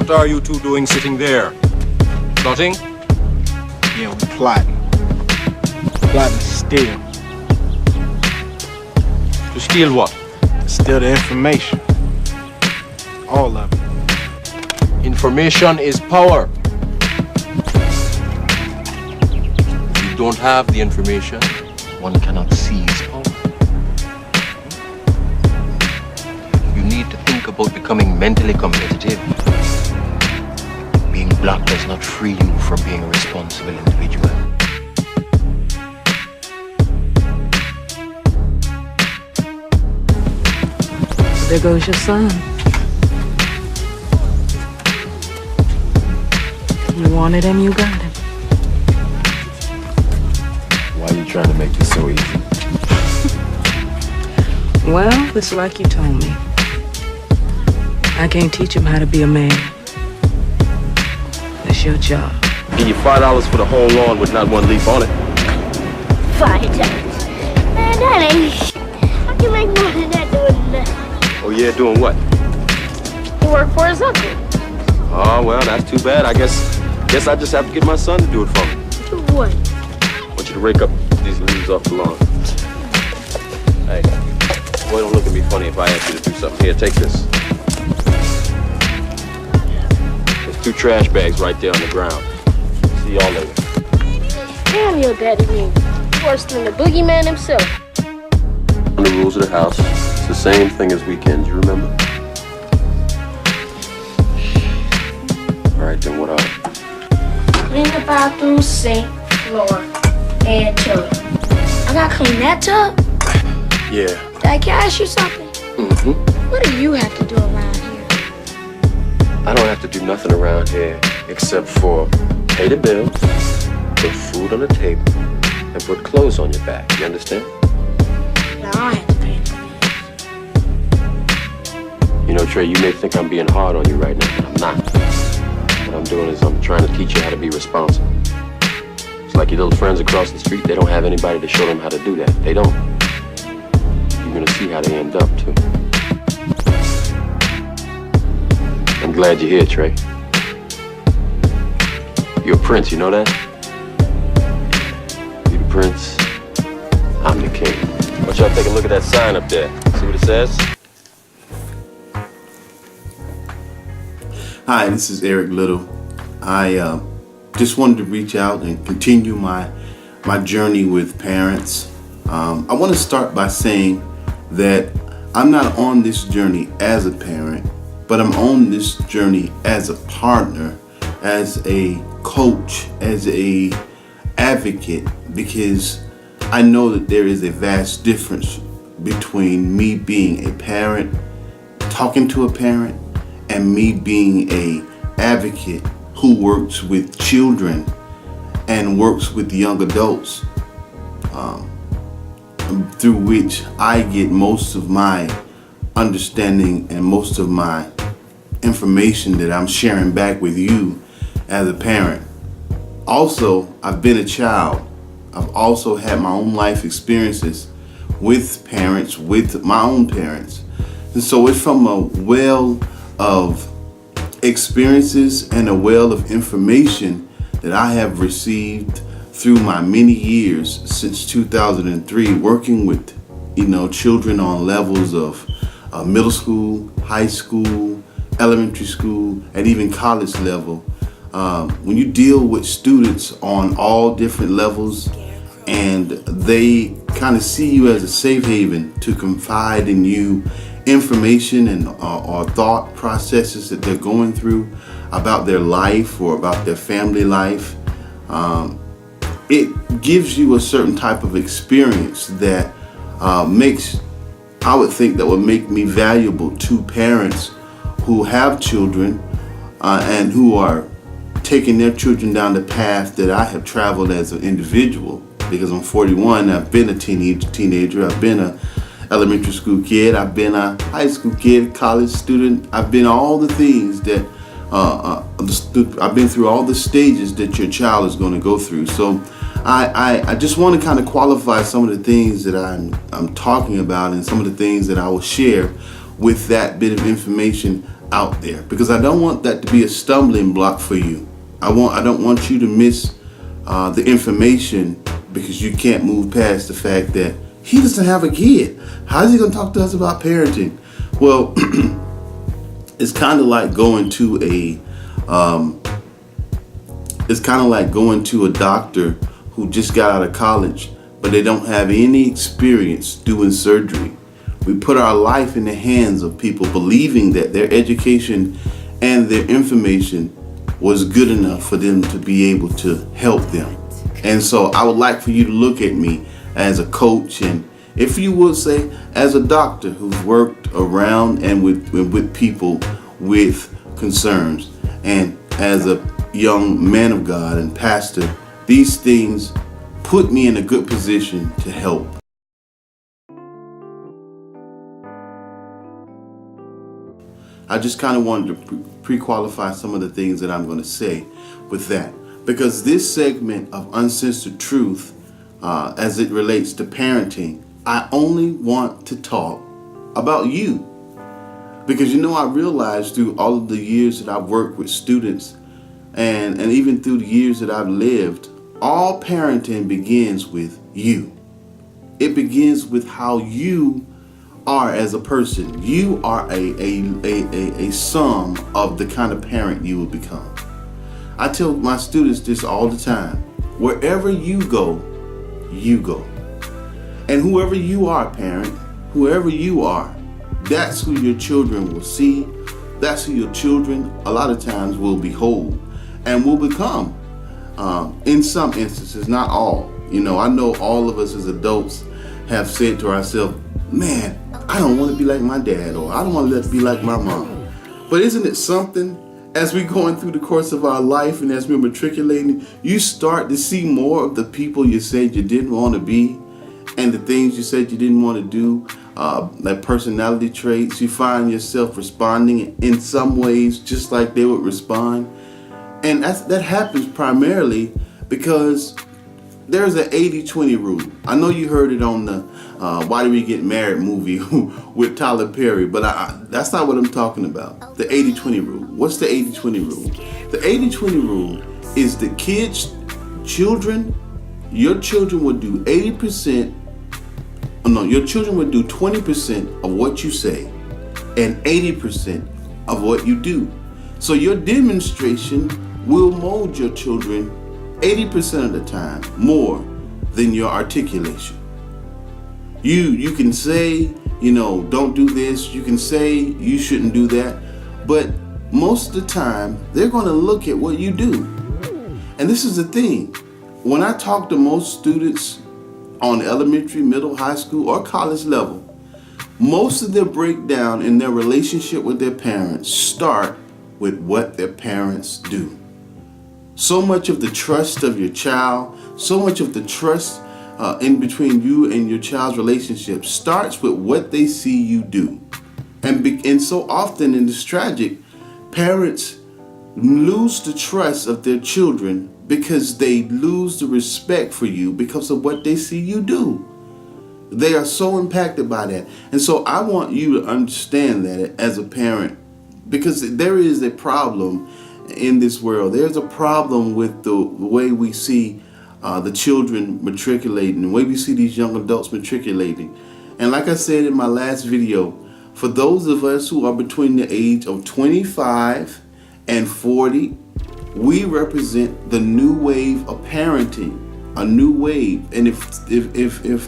What are you two doing sitting there? Plotting? Yeah, we're plotting. Plotting to steal. To steal what? Steal the information. All of it. Information is power. If you don't have the information, one cannot seize power. You need to think about becoming mentally competitive. Being black does not free you from being a responsible individual. There goes your son. You wanted him, you got him. Why are you trying to make this so easy? Well, it's like you told me. I can't teach him how to be a man. That's your job. Give you $5 for the whole lawn with not one leaf on it. $5. Man, that ain't shit. I can make more than that doing that. Oh yeah, doing what? He worked for his uncle. Oh, well, that's too bad. I guess I just have to get my son to do it for me. Do what? I want you to rake up these leaves off the lawn. Hey, boy, don't look at me funny if I ask you to do something. Here, take this. There's 2 trash bags right there on the ground. See y'all later. Damn, your daddy mean. Worse than the boogeyman himself. On the rules of the house, it's the same thing as weekends, you remember? All right, then what are they? Clean the bathroom, sink, floor, and toilet. I gotta clean that tub? Yeah. Dad, can I ask you something? Mm-hmm. What do you have to do around here? I don't have to do nothing around here except for pay the bills, put food on the table, and put clothes on your back. You understand? Now I have to pay the bills. You know, Trey, you may think I'm being hard on you right now, but I'm not. What I'm doing is I'm trying to teach you how to be responsible. It's like your little friends across the street, they don't have anybody to show them how to do that. They don't. You're gonna see how they end up, too. I'm glad you're here, Trey. You're a prince, you know that? You're the prince, I'm the king. Why don't y'all take a look at that sign up there? See what it says? Hi, this is Eric Little. I just wanted to reach out and continue my journey with parents. I want to start by saying that I'm not on this journey as a parent, but I'm on this journey as a partner, as a coach, as a advocate, because I know that there is a vast difference between me being a parent, talking to a parent, and me being a advocate who works with children and works with young adults, through which I get most of my understanding and most of my information that I'm sharing back with you as a parent. Also, I've been a child. I've also had my own life experiences with parents, with my own parents. And so it's from a well of experiences and a well of information that I have received through my many years since 2003, working with children on levels of middle school, high school, elementary school, and even college level. When you deal with students on all different levels and they kind of see you as a safe haven to confide in you information and or thought processes that they're going through about their life or about their family life, it gives you a certain type of experience that I would think that would make me valuable to parents who have children and who are taking their children down the path that I have traveled as an individual. Because I'm 41, I've been a teenager, I've been a elementary school kid, I've been a high school kid, college student, I've been all the things that I've been through all the stages that your child is going to go through. So I just want to kind of qualify some of the things that I'm talking about and some of the things that I will share with that bit of information out there, because I don't want that to be a stumbling block for you. I don't want you to miss the information because you can't move past the fact that he doesn't have a kid. How is he going to talk to us about parenting? Well, it's kind of like going to a doctor who just got out of college, but they don't have any experience doing surgery. We put our life in the hands of people believing that their education and their information was good enough for them to be able to help them. And so I would like for you to look at me as a coach, and if you would say as a doctor who's worked around and with people with concerns, and as a young man of God and pastor, these things put me in a good position to help. I just kind of wanted to pre-qualify some of the things that I'm going to say with that, because this segment of Uncensored Truth, as it relates to parenting, I only want to talk about you. Because I realized through all of the years that I've worked with students, and even through the years that I've lived, all parenting begins with you. It begins with how you are as a person. You are a sum of the kind of parent you will become. I tell my students this all the time. Wherever you go, you go. And whoever you are, parent, whoever you are, that's who your children will see. That's who your children a lot of times will behold and will become. In some instances, not all. I know all of us as adults have said to ourselves, man, I don't want to be like my dad, or I don't want to be like my mom. But isn't it something, as we're going through the course of our life and as we're matriculating, you start to see more of the people you said you didn't want to be and the things you said you didn't want to do, like personality traits. You find yourself responding in some ways just like they would respond. And that happens primarily because there's an 80-20 rule. I know you heard it on the Why Do We Get Married movie with Tyler Perry, but that's not what I'm talking about. The 80-20 rule. What's the 80-20 rule? The 80-20 rule is that your children will do 80%, your children will do 20% of what you say and 80% of what you do. So your demonstration will mold your children 80% of the time more than your articulation. You can say, don't do this. You can say you shouldn't do that. But most of the time, they're going to look at what you do. And this is the thing. When I talk to most students on elementary, middle, high school, or college level, most of their breakdown in their relationship with their parents start with what their parents do. So much of the trust of your child, so much of the trust in between you and your child's relationship starts with what they see you do. And so often, and it's tragic, parents lose the trust of their children because they lose the respect for you because of what they see you do. They are so impacted by that. And so I want you to understand that as a parent, because there is a problem in this world. There's a problem with the way we see the children matriculating, the way we see these young adults matriculating. And like I said in my last video, for those of us who are between the age of 25 and 40, we represent the new wave of parenting, a new wave. And if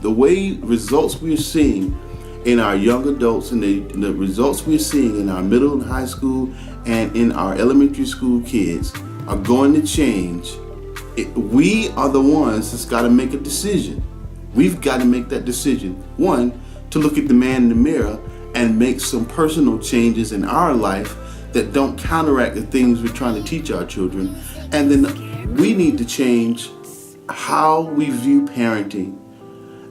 the way results we're seeing in our young adults and the results we're seeing in our middle and high school and in our elementary school kids are going to change, we are the ones that's got to make a decision. We've got to make that decision. One, to look at the man in the mirror and make some personal changes in our life that don't counteract the things we're trying to teach our children. And then we need to change how we view parenting.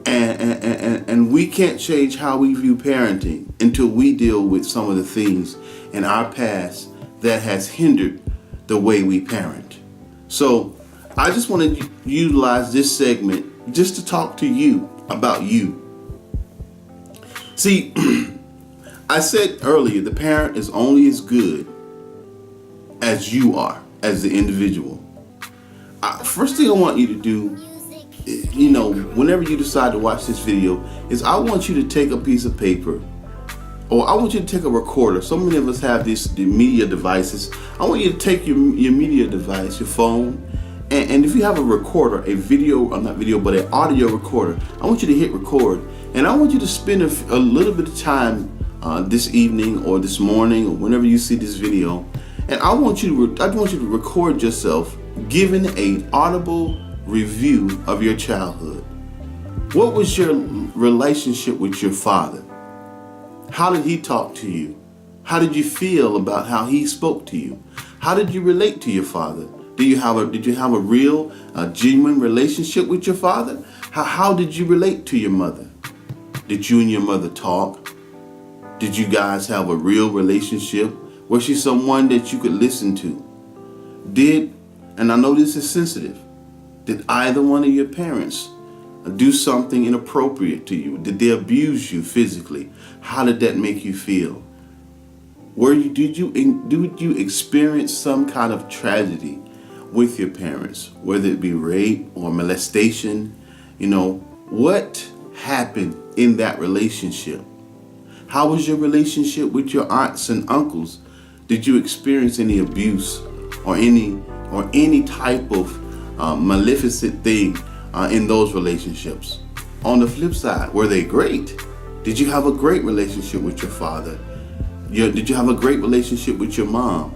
And we can't change how we view parenting until we deal with some of the things in our past that has hindered the way we parent. So I just want to utilize this segment just to talk to you about you. See, I said earlier, the parent is only as good as you are, as the individual. First thing I want you to do, whenever you decide to watch this video, is I want you to take a piece of paper, or I want you to take a recorder. So many of us have the media devices. I want you to take your media device, your phone, and if you have a recorder, a video, or not video, but an audio recorder, I want you to hit record, and I want you to spend a little bit of time this evening or this morning or whenever you see this video, and I want you to record yourself giving an audible review of your childhood. What was your relationship with your father? How did he talk to you? How did you feel about how he spoke to you? How did you relate to your father? Did you have a real, genuine relationship with your father? How did you relate to your mother? Did you and your mother talk? Did you guys have a real relationship? Was she someone that you could listen to? And I know this is sensitive, did either one of your parents do something inappropriate to you? Did they abuse you physically? How did that make you feel? Did you experience some kind of tragedy with your parents, whether it be rape or molestation? What happened in that relationship? How was your relationship with your aunts and uncles? Did you experience any abuse or any type of maleficent thing in those relationships? On the flip side, were they great? Did you have a great relationship with your father? Did you have a great relationship with your mom?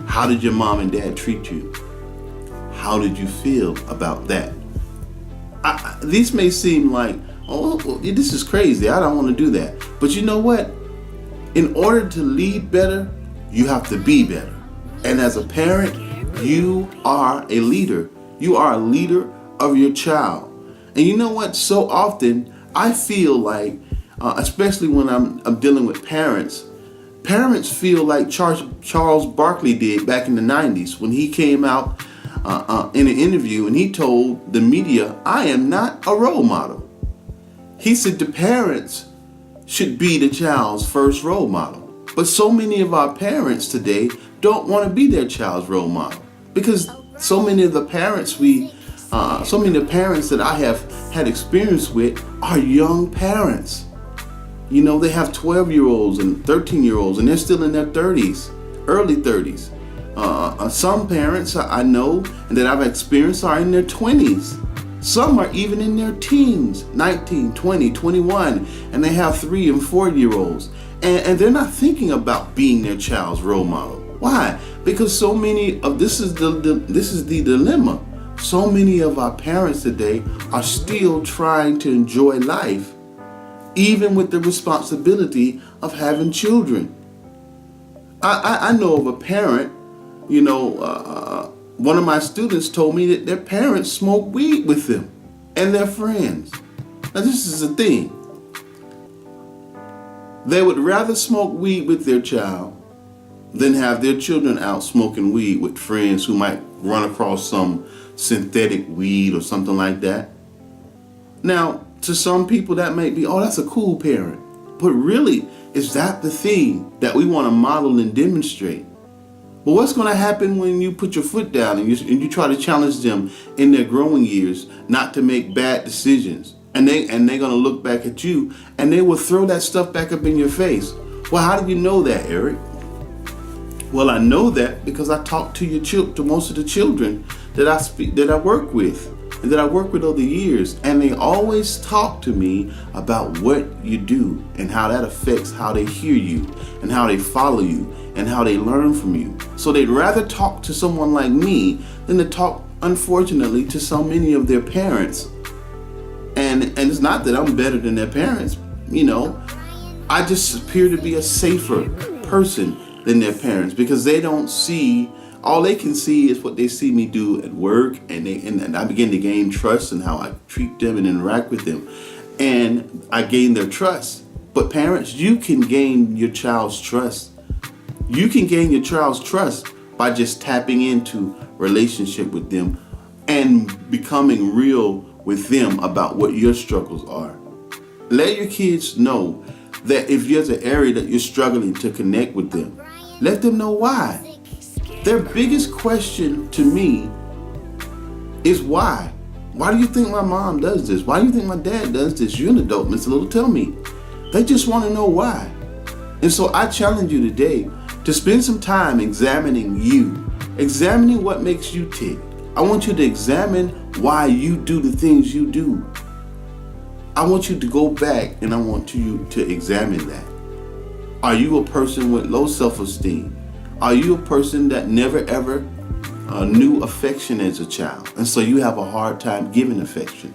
How did your mom and dad treat you? How did you feel about that? These may seem like, this is crazy, I don't want to do that. But you know what? In order to lead better, you have to be better. And as a parent, you are a leader. You are a leader of your child. And you know what? So often, I feel like, especially when I'm dealing with parents feel like Charles Barkley did back in the 90s when he came out in an interview and he told the media, I am not a role model. He said the parents should be the child's first role model. But so many of our parents today don't want to be their child's role model, because so many of the parents that I have had experience with are young parents. They have 12-year-olds and 13-year-olds, and they're still in their 30s, early 30s. Some parents I know and that I've experienced are in their 20s. Some are even in their teens, 19, 20, 21, and they have 3 and 4-year-olds. And they're not thinking about being their child's role model. Why? Because so many of this is the dilemma. So many of our parents today are still trying to enjoy life, even with the responsibility of having children. I know of a parent, one of my students told me that their parents smoke weed with them and their friends. Now this is the thing. They would rather smoke weed with their child than have their children out smoking weed with friends who might run across some synthetic weed or something like that. Now, to some people that may be, that's a cool parent. But really, is that the thing that we want to model and demonstrate? Well, what's going to happen when you put your foot down and you try to challenge them in their growing years not to make bad decisions? And they're going to look back at you and they will throw that stuff back up in your face. Well, how do you know that, Eric? Well, I know that because I talk to most of the children that I work with and that I work with over the years, and they always talk to me about what you do and how that affects how they hear you and how they follow you and how they learn from you. So they'd rather talk to someone like me than to talk, unfortunately, to so many of their parents. And it's not that I'm better than their parents, I just appear to be a safer person than their parents, because they don't see, all they can see is what they see me do at work, and I begin to gain trust in how I treat them and interact with them, and I gain their trust. But parents, you can gain your child's trust. You can gain your child's trust by just tapping into relationship with them and becoming real with them about what your struggles are. Let your kids know that if there's an area that you're struggling to connect with them, let them know why. Their biggest question to me is why. Why do you think my mom does this? Why do you think my dad does this? You're an adult, Mr. Little, tell me. They just want to know why. And so I challenge you today to spend some time examining you, examining what makes you tick. I want you to examine why you do the things you do. I want you to go back and I want you to examine that. Are you a person with low self-esteem? Are you a person that never ever knew affection as a child, and so you have a hard time giving affection?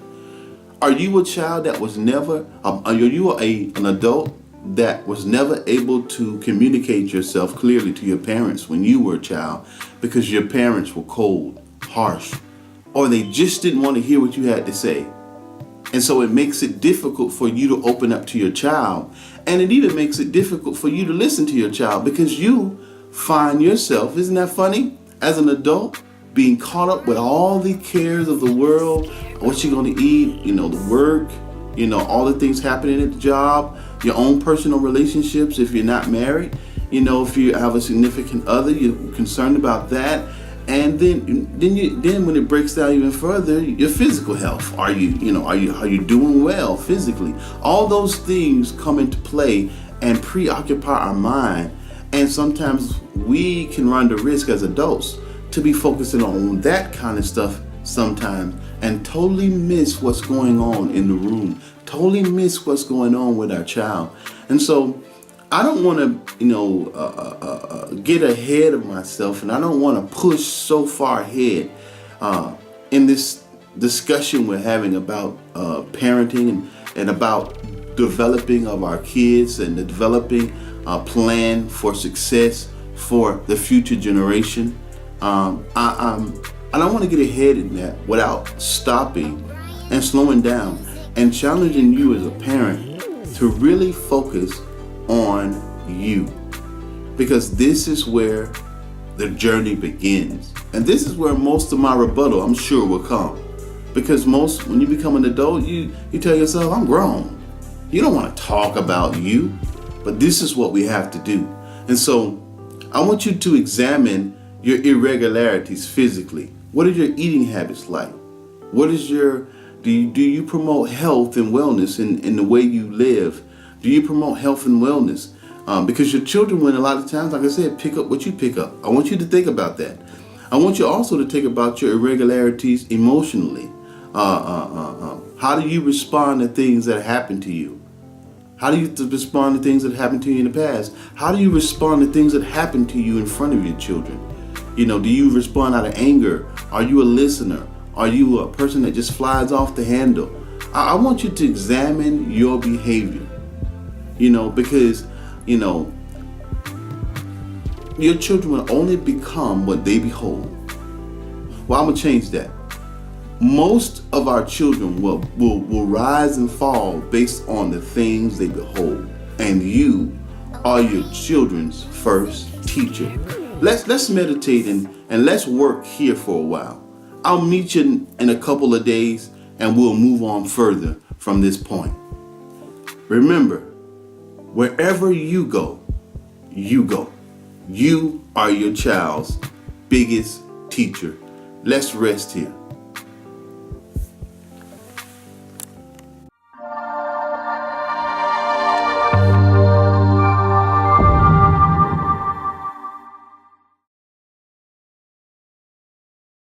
Are you a child that was never, are you an adult that was never able to communicate yourself clearly to your parents when you were a child because your parents were cold, harsh, or they just didn't want to hear what you had to say? And so it makes it difficult for you to open up to your child, and it even makes it difficult for you to listen to your child because you find yourself, isn't that funny, as an adult, being caught up with all the cares of the world, what you're going to eat, the work, all the things happening at the job, your own personal relationships if you're not married, if you have a significant other, you're concerned about that. And then when it breaks down even further, your physical health. Are you doing well physically? All those things come into play and preoccupy our mind. And sometimes we can run the risk as adults to be focusing on that kind of stuff sometimes and totally miss what's going on in the room, totally miss what's going on with our child. And so I don't want to, get ahead of myself, and I don't want to push so far ahead in this discussion we're having about parenting and about developing of our kids and the developing plan for success for the future generation. I don't want to get ahead in that without stopping and slowing down and challenging you as a parent to really focus on you, because this is where the journey begins, and this is where most of my rebuttal, I'm sure, will come. Because when you become an adult, you tell yourself, I'm grown. You don't want to talk about you, but this is what we have to do. And so I want you to examine your irregularities physically. What are your eating habits like? What is do you promote health and wellness in the way you live? Do you promote health and wellness? Because your children will, a lot of times, like I said, pick up what you pick up. I want you to think about that. I want you also to think about your irregularities emotionally. How do you respond to things that happen to you? How do you respond to things that happened to you in the past? How do you respond to things that happen to you in front of your children? Do you respond out of anger? Are you a listener? Are you a person that just flies off the handle? I want you to examine your behavior, because, your children will only become what they behold. Well, I'm going to change that. Most of our children will rise and fall based on the things they behold. And you are your children's first teacher. Let's meditate and let's work here for a while. I'll meet you in a couple of days and we'll move on further from this point. Remember, wherever you go, you go. You are your child's biggest teacher. Let's rest here.